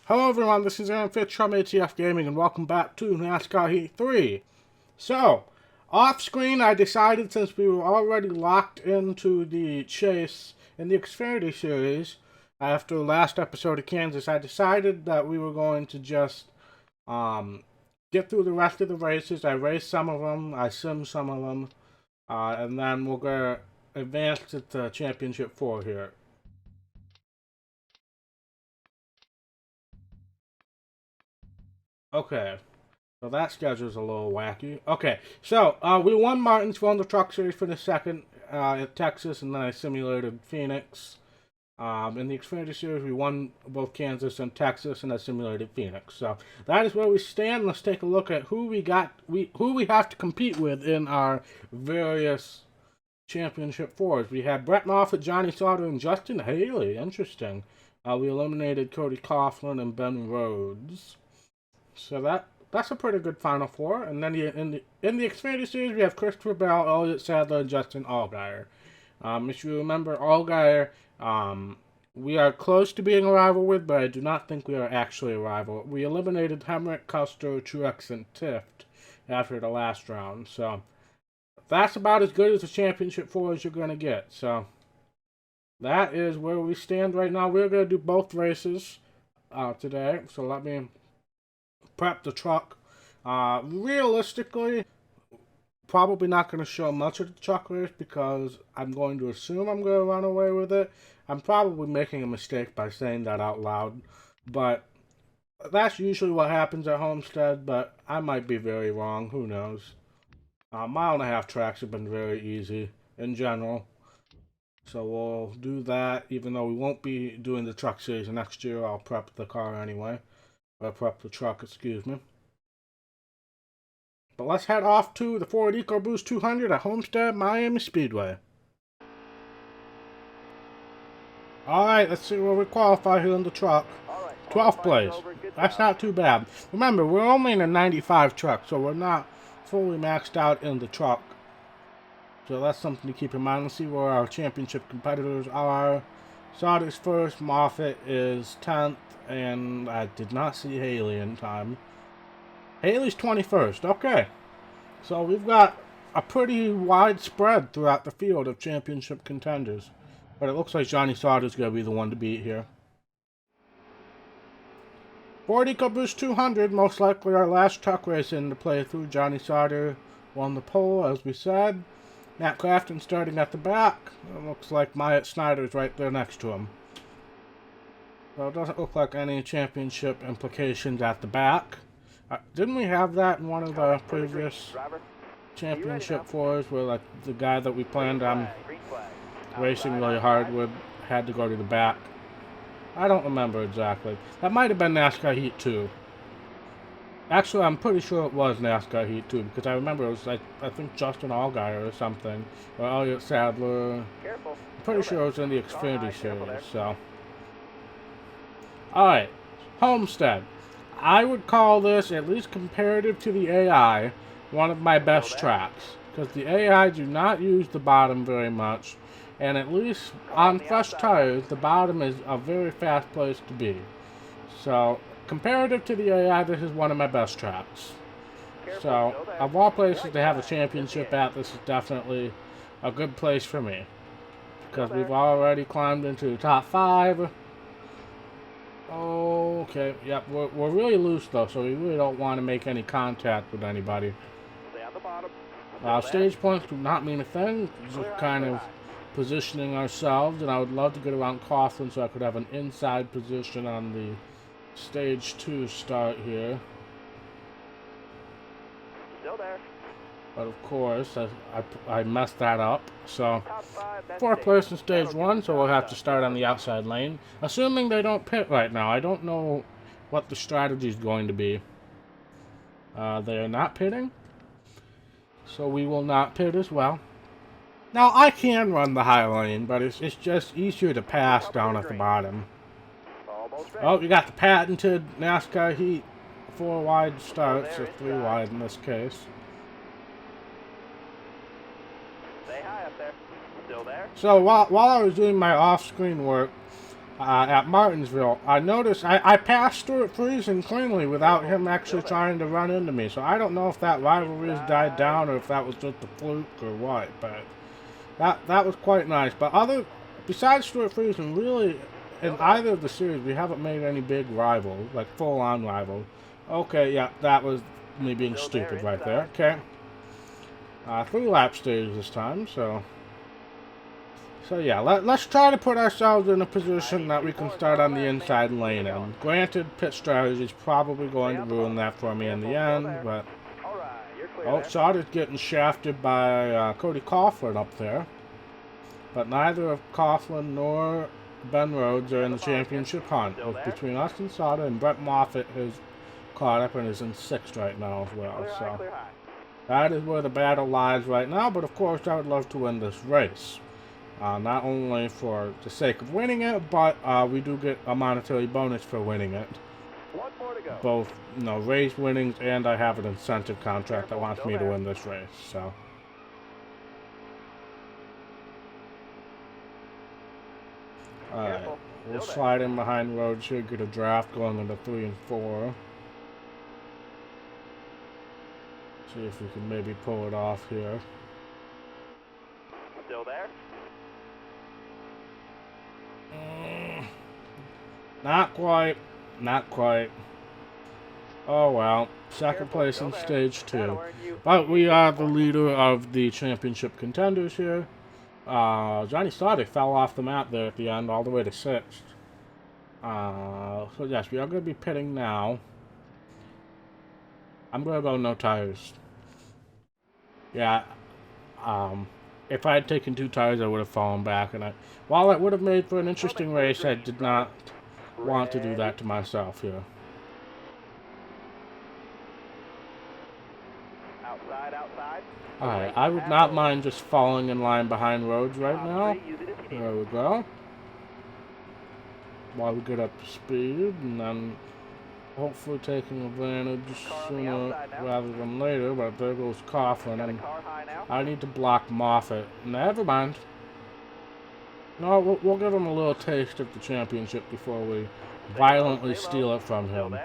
Hello everyone, this is Aaron Fitch from ATF Gaming and welcome back to Nascar Heat 3. So, off screen I decided, since we were already locked into the chase in the Xfinity Series after the last episode of Kansas, I decided that we were going to just get through the rest of the races. I raced some of them, I simmed some of them, and then we're going to advance to the Championship 4 here. Okay. So that schedule's a little wacky. Okay, so we won Martinsville in the Truck Series for the second at Texas, and then I simulated Phoenix. In the Xfinity Series, we won both Kansas and Texas, and I simulated Phoenix. So that is where we stand. Let's take a look at who we have to compete with in our various championship fours. We had Brett Moffitt, Johnny Sauter, and Justin Haley. Interesting. We eliminated Cody Coughlin and Ben Rhodes. So that's a pretty good Final Four. And then in the Xfinity Series, we have Christopher Bell, Elliott Sadler, and Justin Allgaier. If you remember, Allgaier, we are close to being a rival with, but I do not think we are actually a rival. We eliminated Hemrick, Custer, Truex, and Tift after the last round. So that's about as good as the championship four as you're going to get. So that is where we stand right now. We're going to do both races today. So let me prep the truck. Realistically, probably not going to show much of the truck race because I'm going to assume I'm going to run away with it. I'm probably making a mistake by saying that out loud, but that's usually what happens at Homestead, but I might be very wrong. Who knows? Mile and a half tracks have been very easy in general. So we'll do that, even though we won't be doing the truck series next year. I'll prep the car anyway. Prep the truck, excuse me. But let's head off to the Ford EcoBoost 200 at Homestead Miami Speedway. Alright, let's see where we qualify here in the truck. 12th place. That's not too bad. Remember, we're only in a 95 truck, so we're not fully maxed out in the truck. So that's something to keep in mind. Let's see where our championship competitors are. Sauter's first, Moffitt is 10th, and I did not see Haley in time. Haley's 21st. Okay. So we've got a pretty wide spread throughout the field of championship contenders. But it looks like Johnny Sauter's going to be the one to beat here. Ford EcoBoost 200, most likely our last truck race in the playthrough. Johnny Sauter won the pole, as we said. Matt Crafton starting at the back. It looks like Myatt Snyder's right there next to him. So it doesn't look like any championship implications at the back. Didn't we have that in one of the previous championship fours where like the guy that we planned on racing really hard with had to go to the back? I don't remember exactly. That might have been NASCAR Heat 2. Actually, I'm pretty sure it was NASCAR Heat 2 because I remember it was like, I think Justin Allgaier or something, or Elliott Sadler. I'm pretty sure it was in the Xfinity Series, so. Alright, Homestead. I would call this, at least comparative to the AI, one of my best tracks. Because the AI do not use the bottom very much, and at least on fresh tires, the bottom is a very fast place to be. So, comparative to the AI, this is one of my best tracks. So, of all places to have a championship at, this is definitely a good place for me. Because we've already climbed into the top 5. Okay, yep, we're really loose though, so we really don't want to make any contact with anybody. Stage points do not mean a thing, just kind of positioning ourselves, and I would love to get around Coughlin so I could have an inside position on the stage 2 start here. Still there. But of course, I messed that up. So, 4th place in stage 1, so we'll have to start on the outside lane. Assuming they don't pit right now. I don't know what the strategy is going to be. They are not pitting. So we will not pit as well. Now, I can run the high lane, but it's just easier to pass down at the bottom. Oh, you got the patented NASCAR Heat 4 wide starts, or 3 wide in this case. Stay high up there. Still there? So while I was doing my off-screen work, at Martinsville, I noticed I passed Stuart Friesen cleanly without him actually trying to run into me. So I don't know if that rivalry has died down or if that was just a fluke or what. But that was quite nice. But besides Stuart Friesen, really, in either of the series, we haven't made any big rivals, like full-on rivals. Okay, yeah, that was me being stupid right there. Okay. 3-lap stage this time, so yeah, let's try to put ourselves in a position that we can start on the inside lane. And granted, pit strategy is probably going to ruin that for me in the end, but oh, Sauter's getting shafted by Cody Coughlin up there. But neither of Coughlin nor Ben Rhodes are in the championship hunt. It's between us and Sauter, and Brett Moffitt has caught up and is in 6th right now as well. So that is where the battle lies right now, but of course I would love to win this race. Not only for the sake of winning it, but we do get a monetary bonus for winning it. Both, race winnings, and I have an incentive contract that wants me to win this race, so. Alright, we'll slide in behind Rhodes here, get a draft going into 3 and 4. See if we can maybe pull it off here. Still there? Not quite. Not quite. Oh well. Second place in stage 2. But we are the leader of the championship contenders here. Johnny Sauter fell off the map there at the end, all the way to 6th. So yes, we are going to be pitting now. I'm going to go no tires. Yeah. If I had taken 2 tires, I would have fallen back. And while it would have made for an interesting race, I did not want to do that to myself here. Outside. Alright, I would not mind just falling in line behind Rhodes right now. There we go. While we get up to speed, and then hopefully taking advantage sooner rather than later. But there goes Coughlin, and I need to block Moffitt. Never mind. No, we'll give him a little taste of the championship before we violently steal it from him.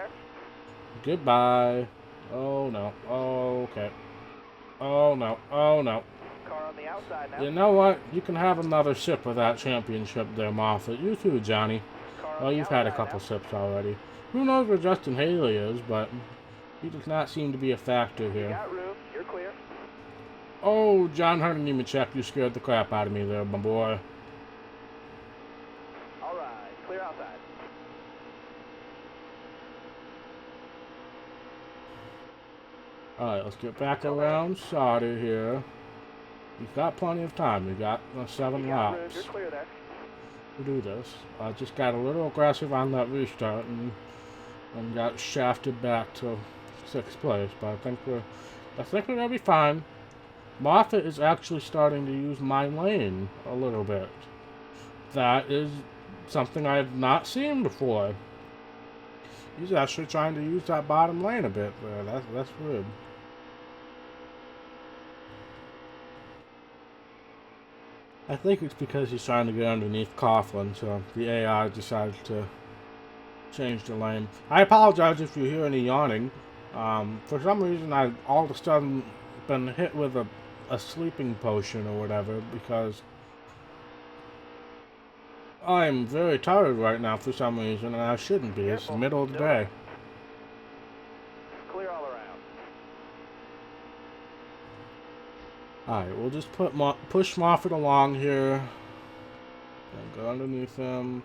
Goodbye. Oh no. Oh, okay. Oh no. Oh no. You know what? You can have another sip of that championship there, Moffitt. You too, Johnny. Well, you've had a couple sips already. Who knows where Justin Haley is, but he does not seem to be a factor here. Oh, John Hunter Nemechek, you scared the crap out of me there, my boy. Clear outside. Alright, let's get back around Sauter here. We've got plenty of time. We've got 7 laps. You're clear there. To do this. I just got a little aggressive on that restart and got shafted back to 6th place, but I think we're gonna be fine. Moffitt is actually starting to use my lane a little bit. That is something I have not seen before. He's actually trying to use that bottom lane a bit there. That's weird. I think it's because he's trying to get underneath Coughlin, so the AI decided to change the lane. I apologize if you hear any yawning. For some reason, I've all of a sudden been hit with a sleeping potion or whatever, because I'm very tired right now for some reason, and I shouldn't be. It's the middle of the day. Clear all around. Alright, we'll just push Moffitt along here. And go underneath him.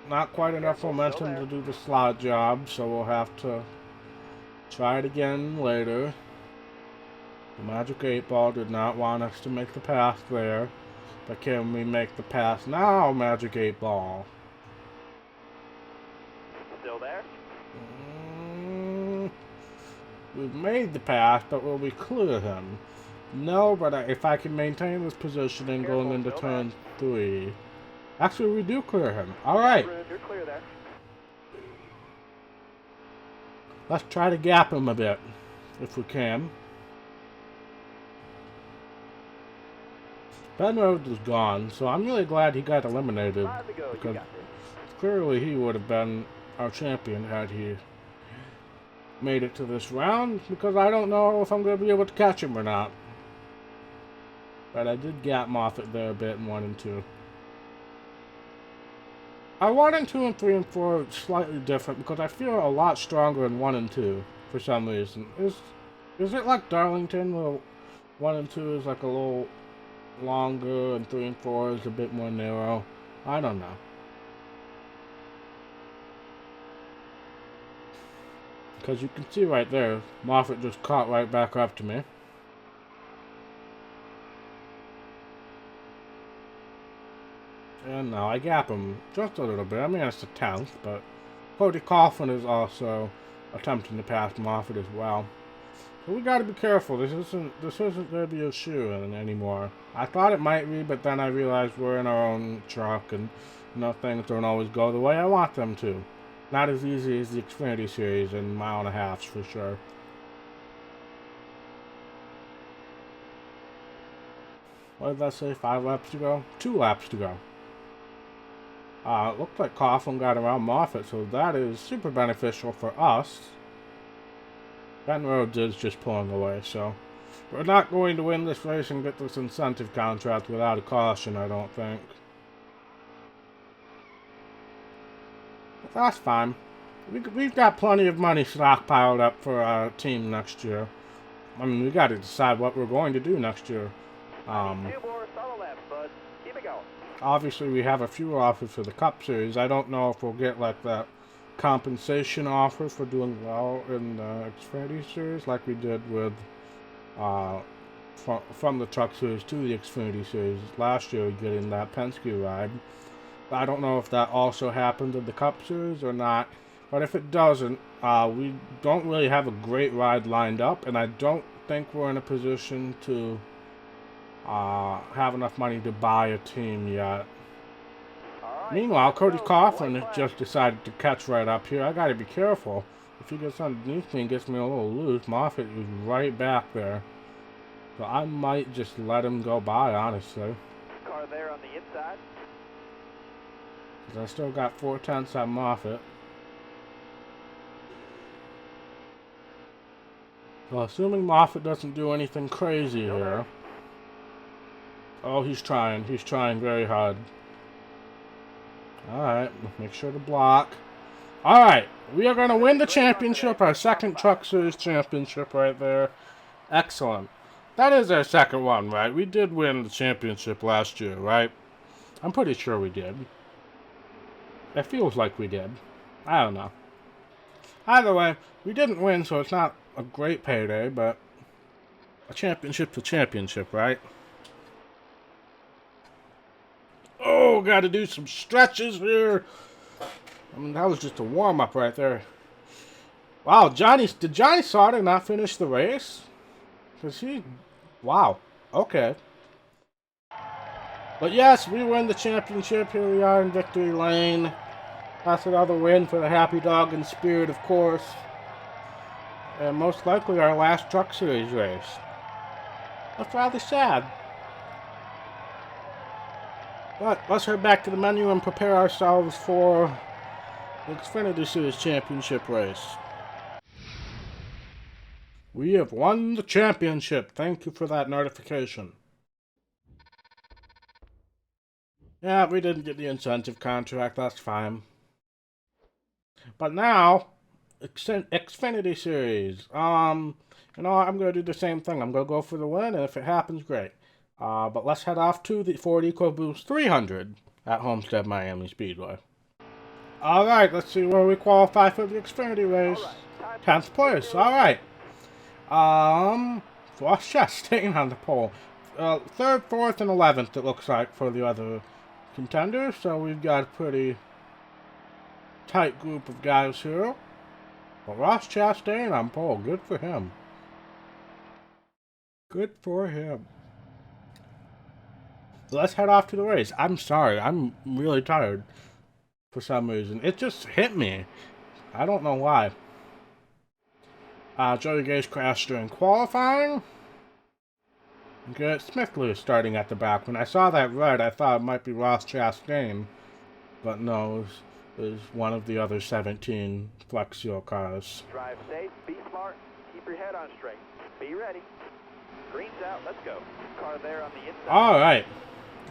Not quite enough momentum to do the slot job, so we'll have to try it again later. The Magic 8 Ball did not want us to make the pass there. But can we make the pass now, Magic 8 Ball? Still there? We've made the pass, but will we clear him? No, but if I can maintain this positioning going into turn 3. Actually, we do clear him. Alright. You're clear there. Let's try to gap him a bit, if we can. Ben Rhodes is gone, so I'm really glad he got eliminated. 5 to go. You Because got this. clearly he would have been our champion had he made it to this round, because I don't know if I'm going to be able to catch him or not. But I did gap Moffat there a bit in 1 and 2. Our 1 and 2 and 3 and 4 are slightly different because I feel a lot stronger in 1 and 2 for some reason. Is it like Darlington where 1 and 2 is like a little longer and 3 and 4 is a bit more narrow? I don't know. Because you can see right there, Moffat just caught right back up to me. And now I gap him just a little bit. I mean, it's a 10th, but Cody Coughlin is also attempting to pass Moffat as well. So we gotta be careful. This isn't gonna be a shoe-in anymore. I thought it might be, but then I realized we're in our own truck and things don't always go the way I want them to. Not as easy as the Xfinity Series in 1.5 miles for sure. What did that say? 5 laps to go? 2 laps to go. Looks like Coughlin got around Moffat, so that is super beneficial for us. Ben Rhodes is just pulling away, so we're not going to win this race and get this incentive contract without a caution, I don't think. But that's fine. We've got plenty of money stockpiled up for our team next year. I mean, we got to decide what we're going to do next year. 2 more solid laps, bud. Keep it going. Obviously, we have a few offers for the Cup Series. I don't know if we'll get like that compensation offer for doing well in the Xfinity Series, like we did with from the Truck Series to the Xfinity Series last year, getting that Penske ride. I don't know if that also happened in the Cup Series or not. But if it doesn't, we don't really have a great ride lined up, and I don't think we're in a position to have enough money to buy a team yet. All right. Meanwhile, Cody Go. Coughlin One just decided to catch right up here. I gotta be careful. If he gets underneath me and gets me a little loose, Moffat is right back there. So I might just let him go by, honestly. car there on the inside. Because I still got 4/10 on Moffat. So assuming Moffat doesn't do anything crazy here. Oh, he's trying. He's trying very hard. Alright, make sure to block. Alright, we are going to win the championship, our second Truck Series championship right there. Excellent. That is our second one, right? We did win the championship last year, right? I'm pretty sure we did. It feels like we did. I don't know. Either way, we didn't win, so it's not a great payday, but a championship's a championship, right? Oh, gotta do some stretches here. I mean, that was just a warm-up right there. Wow, did Johnny Sauter not finish the race? Because wow, okay. But yes, we win the championship. Here we are in victory lane. That's another win for the Happy Dog and Spirit, of course. And most likely our last Truck Series race. That's rather sad. But let's head back to the menu and prepare ourselves for the Xfinity Series Championship race. We have won the championship. Thank you for that notification. Yeah, we didn't get the incentive contract. That's fine. But now, Xfinity Series. You know, I'm going to do the same thing. I'm going to go for the win, and if it happens, great. But let's head off to the Ford EcoBoost 300 at Homestead Miami Speedway. Alright, let's see where we qualify for the Xfinity race. 10th place, alright. Ross Chastain on the pole. 3rd, 4th, and 11th, it looks like, for the other contenders. So we've got a pretty tight group of guys here. But Ross Chastain on pole, good for him. Good for him. Let's head off to the race. I'm sorry, I'm really tired for some reason. It just hit me. I don't know why. Joey Gase crashed during qualifying. Garrett Smithley is starting at the back. When I saw that red, I thought it might be Ross Chastain. But no, it was one of the other 17 Flex Seal cars. Drive safe, be smart, keep your head on straight. Be ready. Green's out, let's go. Car there on the inside. Alright.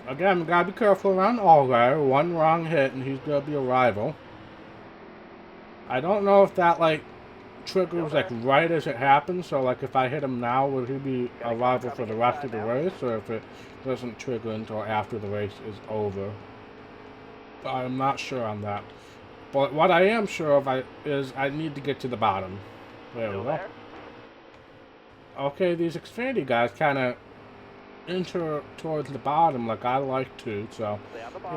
Again, we gotta be careful around Allgaier. One wrong hit and he's gonna be a rival. I don't know if that, like, triggers, like, right as it happens. So, like, if I hit him now, would he be a rival for the rest of the race? Or if it doesn't trigger until after the race is over? I'm not sure on that. But what I am sure of is I need to get to the bottom. There we go. Okay, these Xfinity guys kind of enter towards the bottom like I like to, so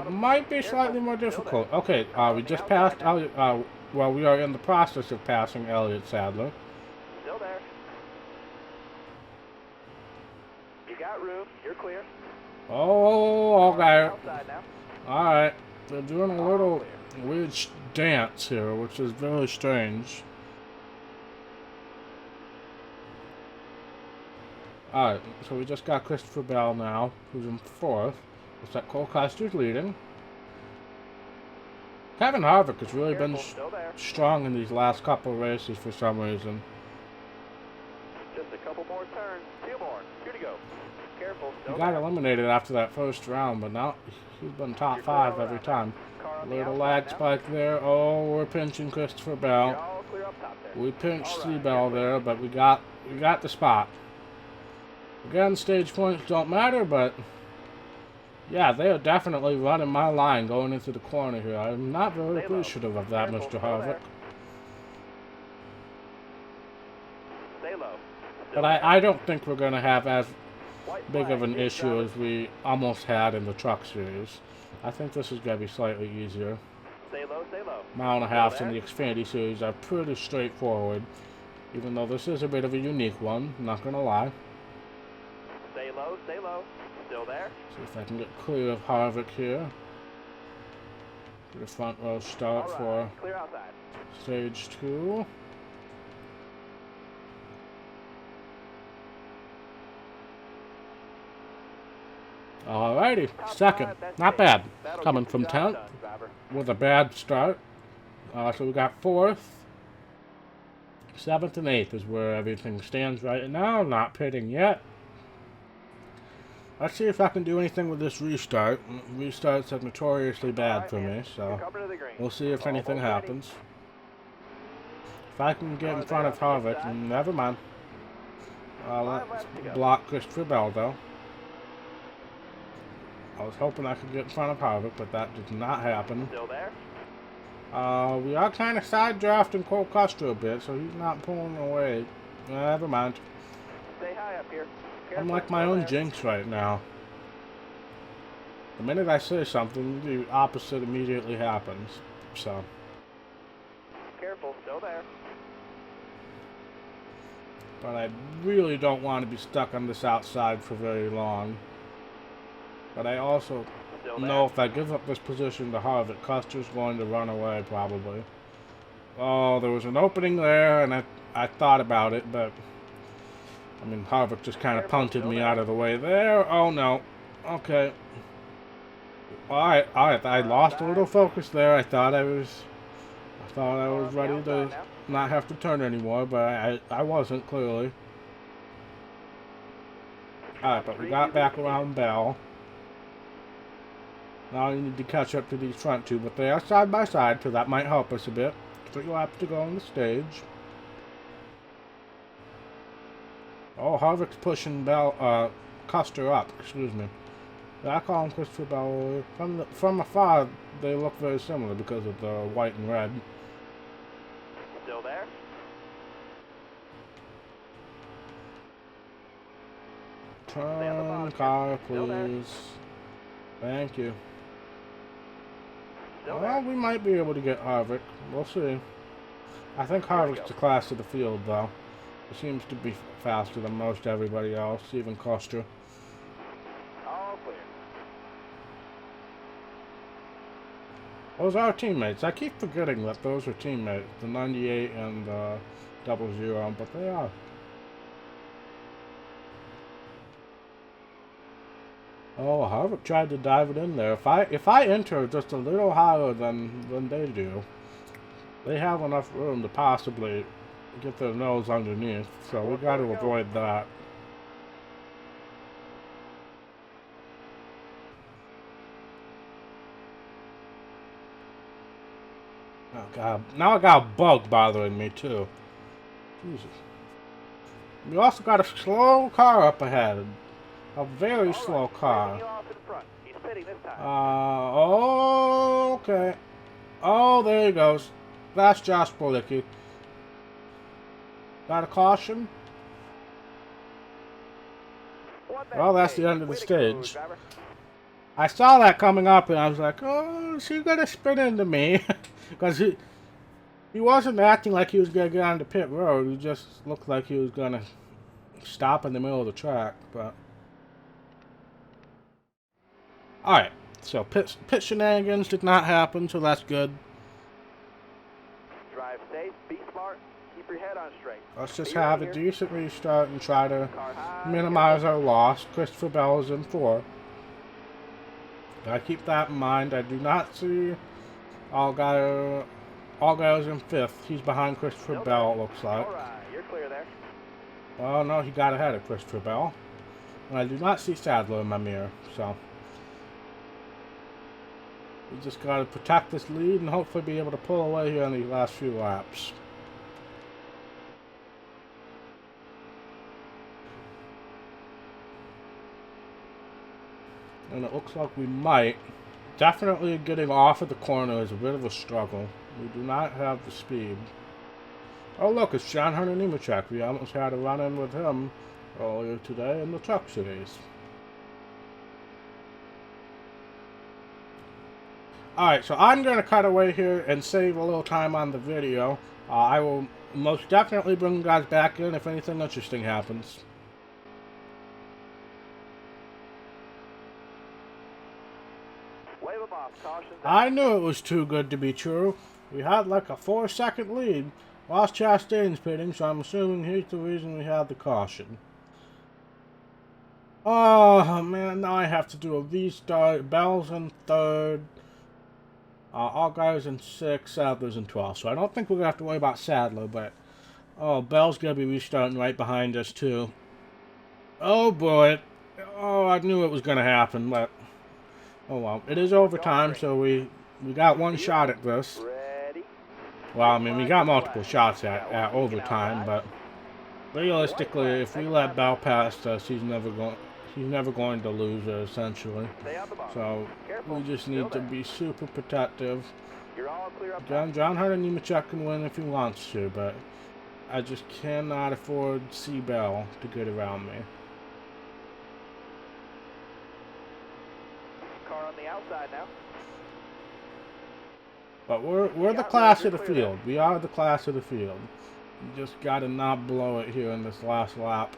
it might be slightly more difficult. Okay, we just passed Elliott, well, we are in the process of passing Elliott Sadler. Still there. You got room, you're clear. Oh, okay. Outside now. Alright, they're doing a little weird dance here, which is very strange. Alright, so we just got Christopher Bell now, who's in 4th. Looks like Cole Custer's leading. Kevin Harvick has really been strong in these last couple of races for some reason. Just a couple more turns. 2 more. Here to go. Careful. He got eliminated after that first round, but now he's been top 5 every time. Little lag spike there. Oh, we're pinching Christopher Bell. We pinched Seabell there, but we got the spot. Again, stage points don't matter, but yeah, they are definitely running my line going into the corner here. I'm not very appreciative of that, Mr. Harvick. Stay low. But I don't think we're going to have as big of an issue as we almost had in the Truck Series. I think this is going to be slightly easier. Stay low, stay low. Mile and a half in the Xfinity Series are pretty straightforward, even though this is a bit of a unique one, not going to lie. Stay low, stay low. Still there? See if I can get clear of Harvick here. Get a front row start for clear outside. stage 2. Alrighty, second. Not bad. Coming from 10th with a bad start. So we got 4th. 7th and 8th is where everything stands right now. Not pitting yet. Let's see if I can do anything with this restart. Restarts are notoriously bad for me, so we'll see if anything happens. If I can get in front of Harvick, never mind. Let's block Christopher Bell, though. I was hoping I could get in front of Harvick, but that did not happen. Still there? We are kind of side drafting Cole Custer a bit, so he's not pulling away. Never mind. Stay high up here. I'm like my own jinx right now. The minute I say something, the opposite immediately happens. So. Careful, still there. But I really don't want to be stuck on this outside for very long. But I also know if I give up this position to Harvick, Custer's going to run away probably. Oh, there was an opening there, and I thought about it, but I mean, Harvick just kind of punted me out of the way there. Oh, no. Okay. Alright. I lost a little focus there. I thought I was ready to not have to turn anymore, but I wasn't, clearly. Alright, but we got back around Bell. Now we need to catch up to these front two, but they are side by side, so that might help us a bit. 3 laps to go on the stage. Oh, Harvick's pushing Custer up, excuse me. I call him Christopher Bell. From afar, they look very similar because of the white and red. Still there? Turn car, please. Thank you. Well, we might be able to get Harvick. We'll see. I think Harvick's the class of the field, though. He seems to be faster than most everybody else, even Custer. All clear. Those are teammates. I keep forgetting that those are teammates. The 98 and 00, but they are. Oh, Harvick tried to dive it in there. If I enter just a little higher than they do, they have enough room to possibly get their nose underneath. So we got to avoid that. Oh god, now I got a bug bothering me too. Jesus. We also got a slow car up ahead. A very slow car. Oh, okay. Oh, there he goes. That's Josh Policki. Got a caution? Well, that's the end of the stage. I saw that coming up and I was like, oh, is he gonna spin into me? Because he wasn't acting like he was gonna get onto pit road. He just looked like he was gonna stop in the middle of the track, but... Alright, so pit shenanigans did not happen, so that's good. Drive safe, be smart, keep your head on straight. Let's just have a decent restart and try to minimize our loss. Christopher Bell is in 4. Gotta keep that in mind. I do not see Allgaier is in 5th. He's behind Christopher Bell, it looks like. Alright, you're clear there. Well, no, he got ahead of Christopher Bell. And I do not see Sadler in my mirror, so... We just gotta protect this lead and hopefully be able to pull away here in the last few laps. And it looks like we might. Definitely getting off at the corner is a bit of a struggle. We do not have the speed. Oh look, it's John Hunter Nemechek. We almost had a run-in with him earlier today in the Truck Series. Alright, so I'm going to cut away here and save a little time on the video. I will most definitely bring you guys back in if anything interesting happens. Wave them off, caution. I knew it was too good to be true. We had like a 4-second lead. Ross Chastain's pitting, so I'm assuming he's the reason we had the caution. Oh man, now I have to do a restart. Bell's in 3rd. Allgaier's in 6th, Sadler's in 12th. So I don't think we're going to have to worry about Sadler, but... Oh, Bell's going to be restarting right behind us, too. Oh, boy. Oh, I knew it was going to happen, but... Oh, well. It is overtime, so we got one shot at this. Well, I mean, we got multiple shots at overtime, but... Realistically, if we let Bell past us, he's never going to lose it, essentially. So, we just need to be super protective. John Hunter Nemechek can win if he wants to, but I just cannot afford C. Bell to get around me. Car on the outside now. But we're the class of the field. We are the class of the field. You just gotta not blow it here in this last lap.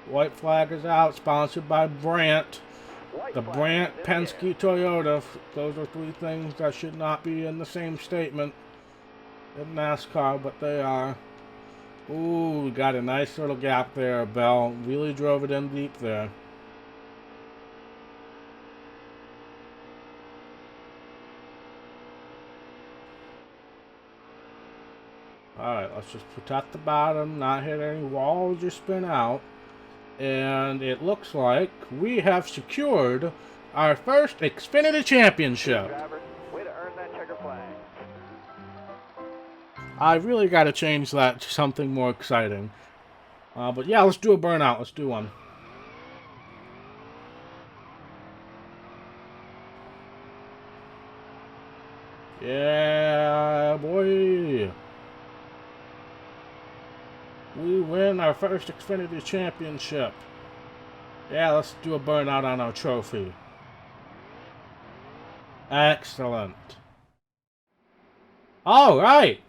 White flag is out, sponsored by Brandt. The Brandt Penske Toyota. Those are 3 things that should not be in the same statement in NASCAR, but they are. Ooh, we got a nice little gap there. Bell really drove it in deep there. Alright, let's just protect the bottom, not hit any walls or spin out. And it looks like we have secured our first Xfinity Championship. Way to earn that checker flag. I really got to change that to something more exciting. But yeah, let's do a burnout. Let's do one. Yeah, boy. We win our first Xfinity Championship. Yeah, let's do a burnout on our trophy. Excellent. All right.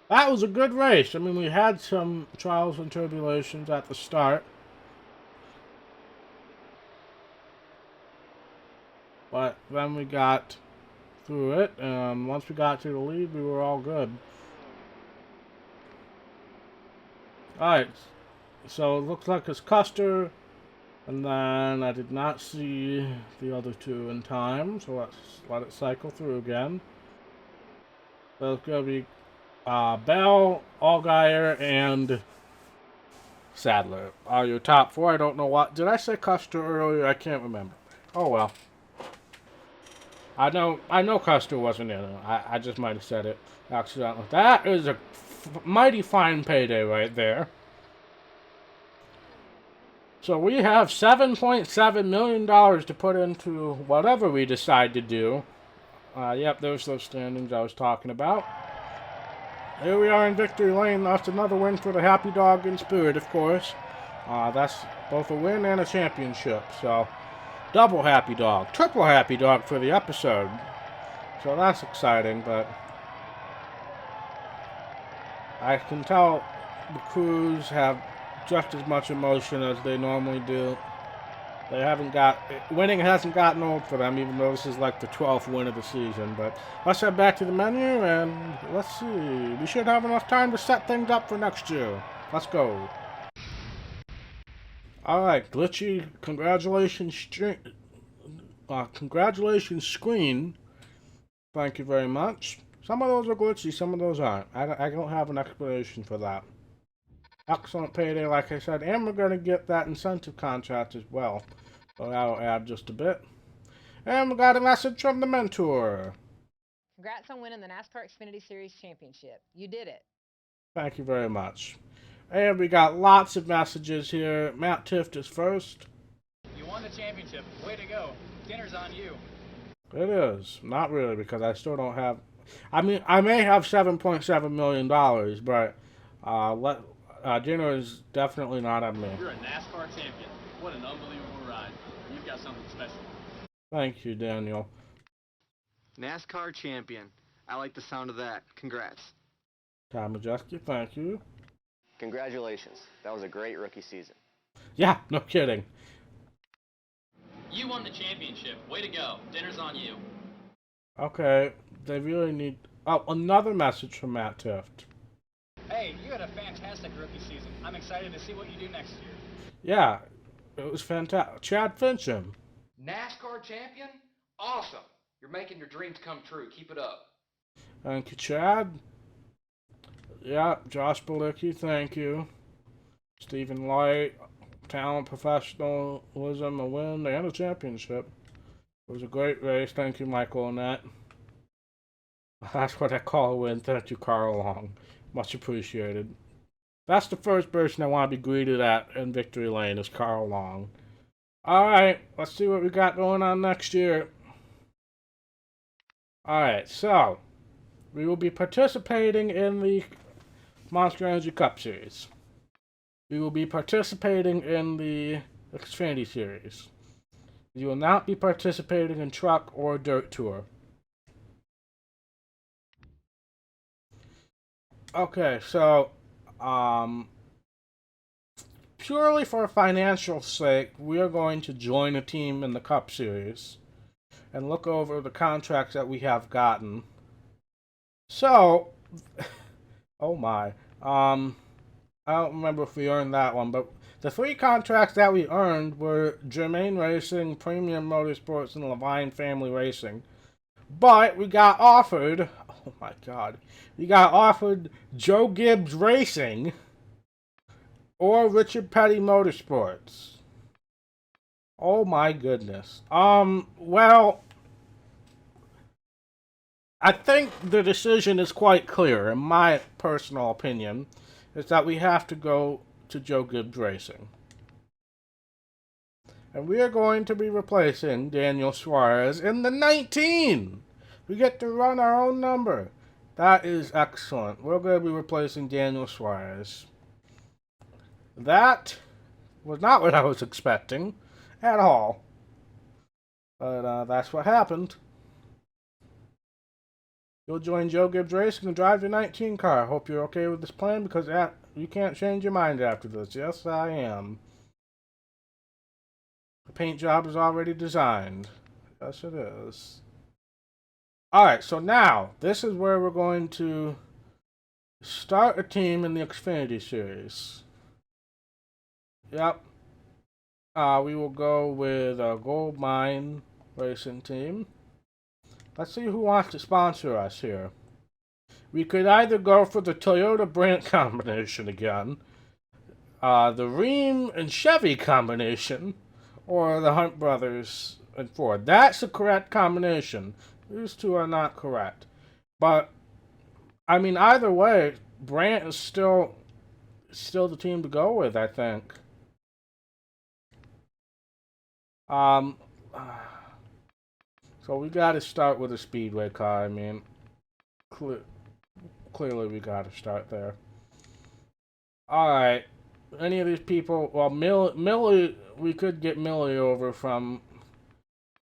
That was a good race. I mean, we had some trials and tribulations at the start. But then we got through it, and once we got to the lead, we were all good. Alright, so it looks like it's Custer, And then I did not see the other two in time, so let's let it cycle through again. So it's going to be Bell, Allgaier, and Sadler are your top four. I don't know what. Did I say Custer earlier? I can't remember. Oh well. I know Custer wasn't in it. I just might have said it accidentally. That is a mighty fine payday right there. So we have $7.7 million to put into whatever we decide to do. Yep, there's those standings I was talking about. Here we are in victory lane. That's another win for the Happy Dog in Spirit, of course. That's both a win and a championship. So, double Happy Dog. Triple Happy Dog for the episode. So that's exciting, but I can tell the crews have just as much emotion as they normally do. They haven't got... Winning hasn't gotten old for them, even though this is like the 12th win of the season. But let's head back to the menu, and let's see. We should have enough time to set things up for next year. Let's go. Alright, glitchy congratulations screen. Thank you very much. Some of those are glitchy, some of those aren't. I don't have an explanation for that. Excellent payday, like I said, and we're going to get that incentive contract as well. So that'll add just a bit. And we got a message from the mentor. Congrats on winning the NASCAR Xfinity Series Championship. You did it. Thank you very much. And we got lots of messages here. Matt Tift is first. You won the championship. Way to go. Dinner's on you. It is. Not really, because I still don't have... I mean, I may have $7.7 million, but dinner is definitely not on me. You're a NASCAR champion. What an unbelievable ride. You've got something special. Thank you, Daniel. NASCAR champion. I like the sound of that. Congrats. Tom Majeski, thank you. Congratulations. That was a great rookie season. Yeah, no kidding. You won the championship. Way to go. Dinner's on you. Okay, they really need... Oh, another message from Matt Tift. Hey, you had a fantastic rookie season. I'm excited to see what you do next year. Yeah, it was fantastic. Chad Fincham. NASCAR champion? Awesome. You're making your dreams come true. Keep it up. Thank you, Chad. Yeah, Josh Balicki, thank you. Stephen Light, talent, professionalism, a win, and a championship. It was a great race. Thank you, Michael, and that. That's what I call a win. Thank you, Carl Long. Much appreciated. That's the first person I want to be greeted at in Victory Lane is Carl Long. Alright, let's see what we got going on next year. Alright, so we will be participating in the Monster Energy Cup Series. We will be participating in the Xfinity Series. You will not be participating in Truck or Dirt Tour. Okay, so, purely for financial sake, we are going to join a team in the Cup Series and look over the contracts that we have gotten. So, oh my, I don't remember if we earned that one, but the three contracts that we earned were Germain Racing, Premium Motorsports, and Levine Family Racing. But we got offered, oh my god, we got offered Joe Gibbs Racing or Richard Petty Motorsports. Oh my goodness. Well, I think the decision is quite clear, in my personal opinion, is that we have to go to Joe Gibbs Racing. And we are going to be replacing Daniel Suarez in the 19. We get to run our own number. That is excellent. We're going to be replacing Daniel Suarez. That was not what I was expecting at all. But that's what happened. You'll join Joe Gibbs Racing and drive your 19 car. Hope you're okay with this plan because you can't change your mind after this. Yes, I am. The paint job is already designed. Yes, it is. Alright, so now, this is where we're going to start a team in the Xfinity Series. Yep. we will go with a Gold Mine Racing Team. Let's see who wants to sponsor us here. We could either go for the Toyota brand combination again, the Ream and Chevy combination, or the Hunt Brothers and Ford. That's the correct combination. These two are not correct. But, I mean, either way, Brant is still the team to go with, I think. So we got to start with a speedway car. I mean, clearly we got to start there. All right. Any of these people? Well, Millie, we could get Millie over from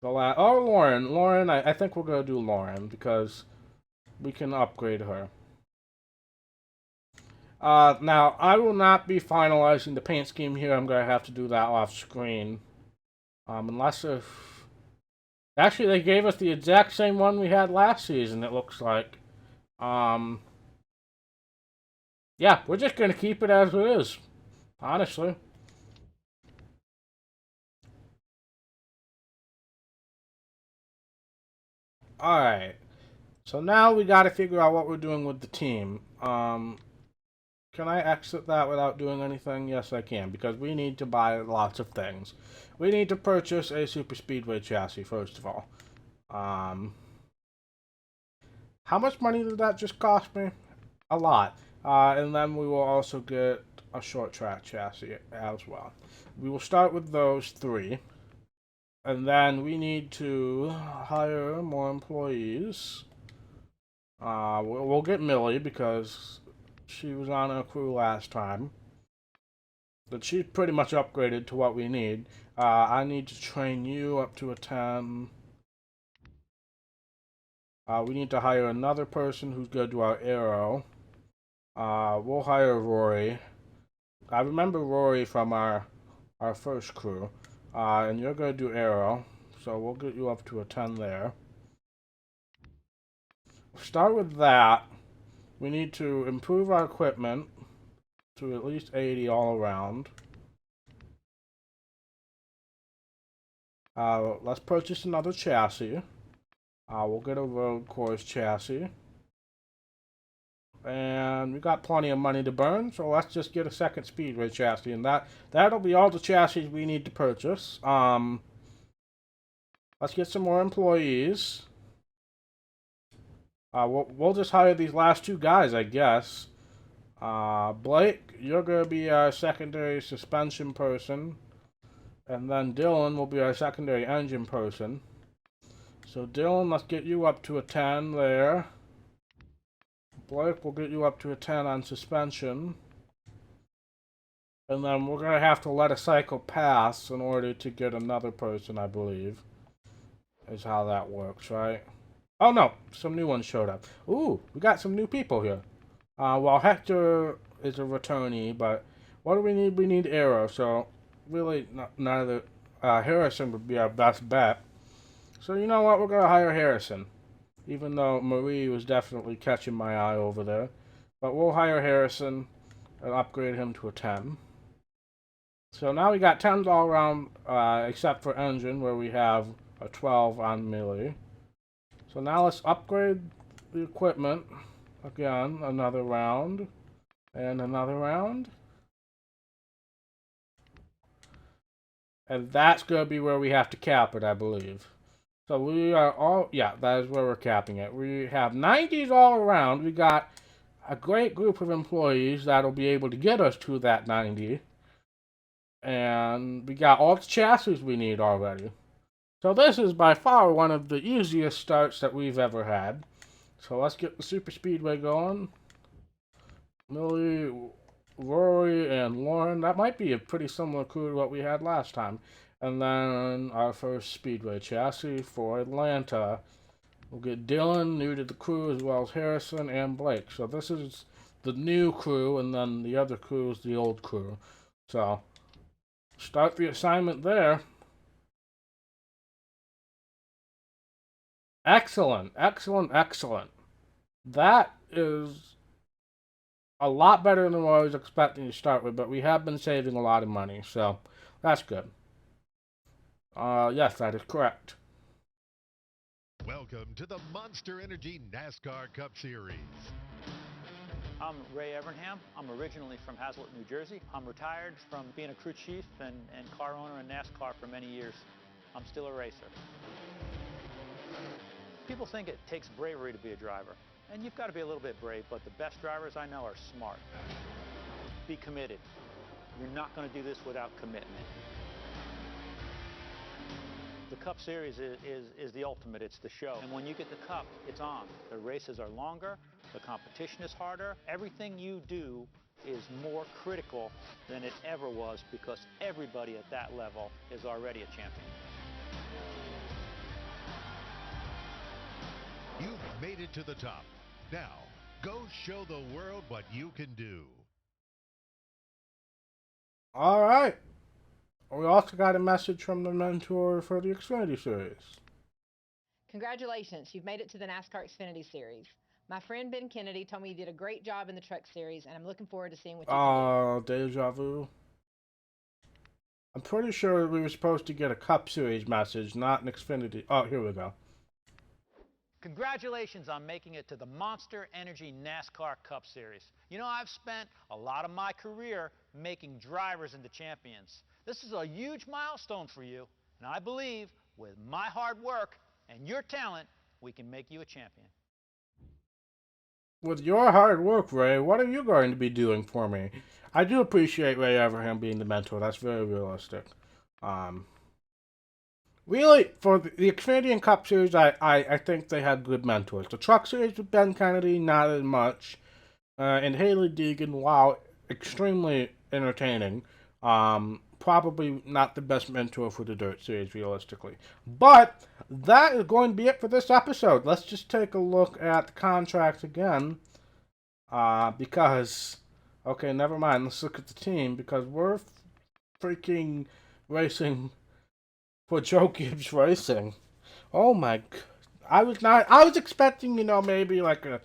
the last. Oh, Lauren. Lauren, I think we're gonna do Lauren because we can upgrade her. Now I will not be finalizing the paint scheme here. I'm gonna have to do that off screen. Unless if actually they gave us the exact same one we had last season. It looks like. Yeah, we're just gonna keep it as it is. Honestly. Alright. So now we gotta figure out what we're doing with the team. Can I exit that without doing anything? Yes, I can, because we need to buy lots of things. We need to purchase a super speedway chassis, first of all. How much money did that just cost me? A lot. And then we will also get a short track chassis as well. We will start with those three. And then we need to hire more employees. We'll get Millie because she was on our crew last time. But she's pretty much upgraded to what we need. I need to train you up to a 10. We need to hire another person who's going to do our aero. We'll hire Rory. I remember Rory from our first crew. And you're going to do aero. So we'll get you up to a 10 there. Start with that. We need to improve our equipment to at least 80 all around. Let's purchase another chassis. We'll get a road course chassis. And we got plenty of money to burn, so let's just get a second speedway chassis, and that'll be all the chassis we need to purchase. Let's get some more employees. We'll just hire these last two guys, I guess. Blake, you're gonna be our secondary suspension person, and then Dylan will be our secondary engine person. So Dylan, let's get you up to a 10 there. Blake will get you up to a 10 on suspension. And then we're going to have to let a cycle pass in order to get another person, I believe. Is how that works, right? Oh no, some new ones showed up. Ooh, we got some new people here. Well, Hector is a returnee, but what do we need? We need Aero, so really neither Harrison would be our best bet. So you know what, we're going to hire Harrison. Even though Marie was definitely catching my eye over there. But we'll hire Harrison and upgrade him to a 10. So now we got 10s all around, except for engine, where we have a 12 on Millie. So now let's upgrade the equipment. Again, another round. And another round. And that's going to be where we have to cap it, I believe. So we are all, yeah, that is where we're capping it. We have 90s all around. We got a great group of employees that'll be able to get us to that 90. And we got all the chassis we need already. So this is by far one of the easiest starts that we've ever had. So let's get the super speedway going. Millie, Rory, and Lauren. That might be a pretty similar crew to what we had last time. And then our first speedway chassis for Atlanta. We'll get Dylan, new to the crew, as well as Harrison and Blake. So this is the new crew, and then the other crew is the old crew. So, start the assignment there. Excellent, excellent, excellent. That is a lot better than what I was expecting to start with, but we have been saving a lot of money, so that's good. Yes, that is correct. Welcome to the Monster Energy NASCAR Cup Series. I'm Ray Evernham. I'm originally from Hazlet, New Jersey. I'm retired from being a crew chief and car owner in NASCAR for many years. I'm still a racer. People think it takes bravery to be a driver, and you've got to be a little bit brave, but the best drivers I know are smart. Be committed. You're not going to do this without commitment. The Cup Series is the ultimate. It's the show. And when you get the Cup, it's on. The races are longer. The competition is harder. Everything you do is more critical than it ever was because everybody at that level is already a champion. You've made it to the top. Now, go show the world what you can do. All right. We also got a message from the mentor for the Xfinity Series. Congratulations, you've made it to the NASCAR Xfinity Series. My friend Ben Kennedy told me you did a great job in the Truck Series, and I'm looking forward to seeing what you can do. Deja vu. I'm pretty sure we were supposed to get a Cup Series message, not an Xfinity. Oh, here we go. Congratulations on making it to the Monster Energy NASCAR Cup Series. You know, I've spent a lot of my career making drivers into champions. This is a huge milestone for you, and I believe with my hard work and your talent, we can make you a champion. With your hard work, Ray, what are you going to be doing for me? I do appreciate Ray Everham being the mentor. That's very realistic. Really, for the Xfinity and Cup Series, I think they had good mentors. The Truck Series with Ben Kennedy, not as much. And Haley Deegan, while extremely entertaining, probably not the best mentor for the Dirt Series, realistically. But that is going to be it for this episode. Let's just take a look at the contracts again. Because, okay, never mind. Let's look at the team, because we're freaking racing for Joe Gibbs Racing. Oh my god. I was expecting, maybe like a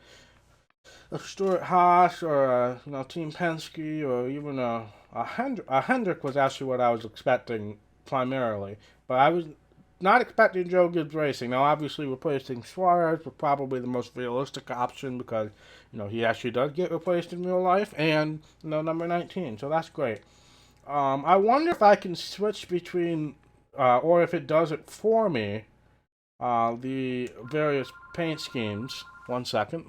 Stuart Haas or Team Penske or even a Hendrick was actually what I was expecting primarily. But I was not expecting Joe Gibbs Racing. Now, obviously, replacing Suarez was probably the most realistic option because, he actually does get replaced in real life and, number 19. So that's great. I wonder if I can switch between, or if it does it for me, the various paint schemes. 1 second.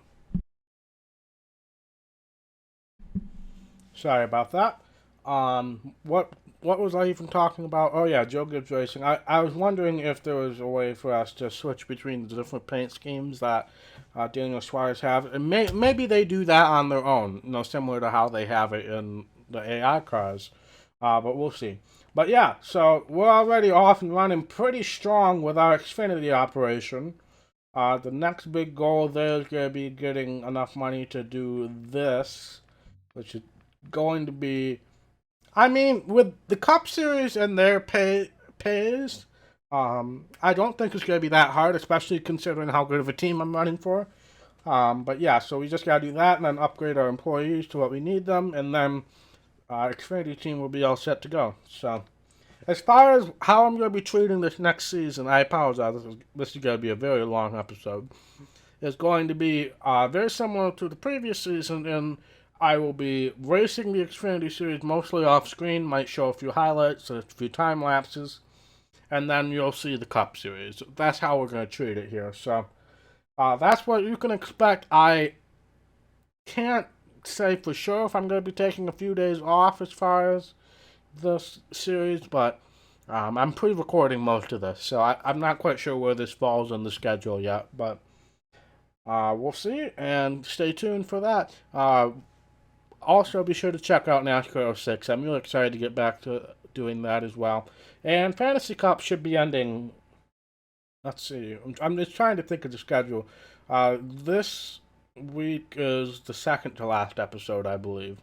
Sorry about that. What was I even talking about? Oh yeah, Joe Gibbs Racing. I was wondering if there was a way for us to switch between the different paint schemes that Daniel Suarez have. And maybe they do that on their own, similar to how they have it in the AI cars. But we'll see. But yeah, so we're already off and running pretty strong with our Xfinity operation. The next big goal there is going to be getting enough money to do this, which is going to be, with the Cup Series and their pays, I don't think it's going to be that hard, especially considering how good of a team I'm running for. But yeah, so we just got to do that and then upgrade our employees to what we need them, and then our Xfinity team will be all set to go. So, as far as how I'm going to be treating this next season, I apologize, this is going to be a very long episode. It's going to be very similar to the previous season, and I will be racing the Xfinity Series mostly off screen, might show a few highlights, a few time lapses, and then you'll see the Cup Series. That's how we're going to treat it here. So that's what you can expect. I can't say for sure if I'm going to be taking a few days off as far as this series, but I'm pre-recording most of this, so I'm not quite sure where this falls on the schedule yet, but we'll see, and stay tuned for that. Also, be sure to check out NASCAR 06. I'm really excited to get back to doing that as well. And Fantasy Cup should be ending. Let's see. I'm just trying to think of the schedule. This week is the second to last episode, I believe,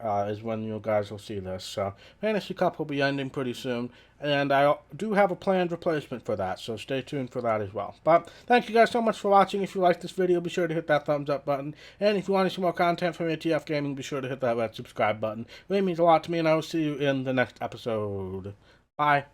is when you guys will see this. So, Fantasy Cup will be ending pretty soon. And I do have a planned replacement for that, so stay tuned for that as well. But thank you guys so much for watching. If you liked this video, be sure to hit that thumbs up button. And if you want to see more content from ATF Gaming, be sure to hit that red subscribe button. It really means a lot to me, and I will see you in the next episode. Bye.